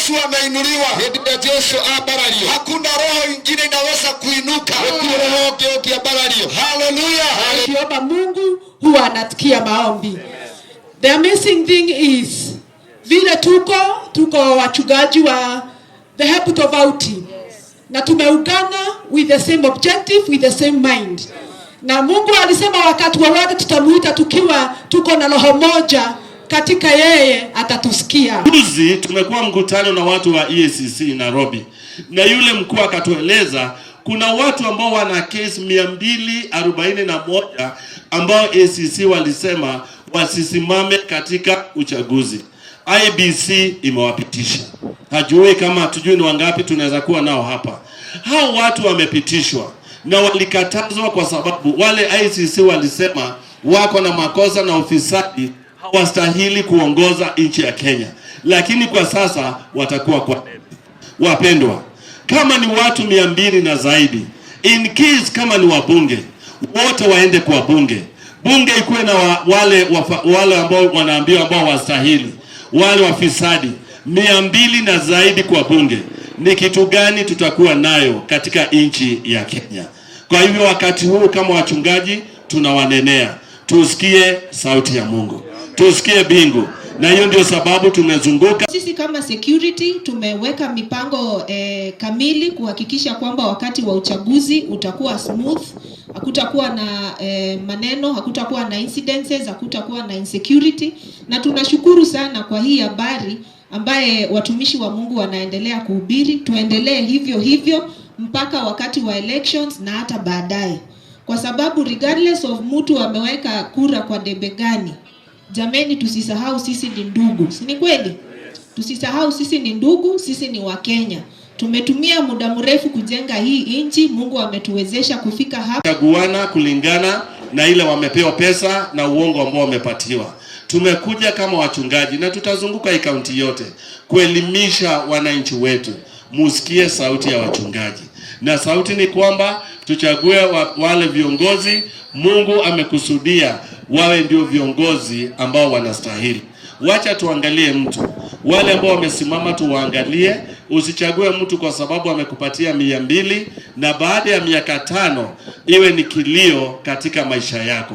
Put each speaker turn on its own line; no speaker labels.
Yesu ameinuliwa, hakuna roho nyingine inaweza kuinuka. Hallelujah.
Akiomba Mungu huwa anasikia maombi. The amazing thing is vile tuko wachungaji wa the help tofauti na tumeungana with the same objective, with the same mind. Na Mungu alisema wakati wowote tutamuita tukiwa tuko na roho moja katika yeye atatusikia.
Juzi tumekuwa mkutano na watu wa EACC Nairobi, na yule mkuu akatueleza kuna watu ambao wana kesi 241 ambao ACC walisema wasisimame katika uchaguzi. IBC imewapitisha. Hajui kama hatujui ni wangapi tunaweza kuwa nao hapa. Hao watu wamepitishwa na walikatazwa kwa sababu wale ICC walisema wako na makosa na ufisadi, hawastahili kuongoza nchi ya Kenya. Lakini kwa sasa watakuwa kwa wapendwa. Kama ni watu 200 na zaidi, in case kama ni wabunge, wote waende kwa bunge. Bunge ikuwe na wale ambao wanaambiwa ambao wastahili, wale wafisadi 200 na zaidi kwa bunge. Ni kitu gani tutakuwa nayo katika nchi ya Kenya? Kwa hivyo wakati huu kama wachungaji tunawanenea, tusikie sauti ya Mungu, tusikie bingu. Na hiyo ndio sababu tumezunguka.
Sisi kama security tumeweka mipango kamili kuhakikisha kwamba wakati wa uchaguzi utakuwa smooth, hakutakuwa na maneno, hakutakuwa na incidences, hakutakuwa na insecurity. Na tunashukuru sana kwa hii habari ambaye watumishi wa Mungu wanaendelea kuhubiri. Tuendelee hivyo mpaka wakati wa elections na hata baadaye. Kwa sababu regardless of mtu ameweka kura kwa debe gani, jameni tusisahau sisi ni ndugu. Si ni kweli? Tusisahau sisi ni ndugu, sisi ni Wakenya. Tumetumia muda mrefu kujenga hii nchi, Mungu ametuwezesha kufika hapa.
Chaguana kulingana na ile wamepewa pesa na uongo ambao wamepatiwa. Tumekuja kama wachungaji na tutazunguka hii kaunti yote kuelimisha wananchi wetu. Musikie sauti ya wachungaji. Na sauti ni kwamba tuchague wale viongozi Mungu amekusudia wawe ndio viongozi ambao wanastahili. Wacha tuangalie mtu. Wale ambao wamesimama tuwaangalie. Usichague mtu kwa sababu amekupatia 200 na baada ya miaka 5 iwe ni kilio katika maisha yako.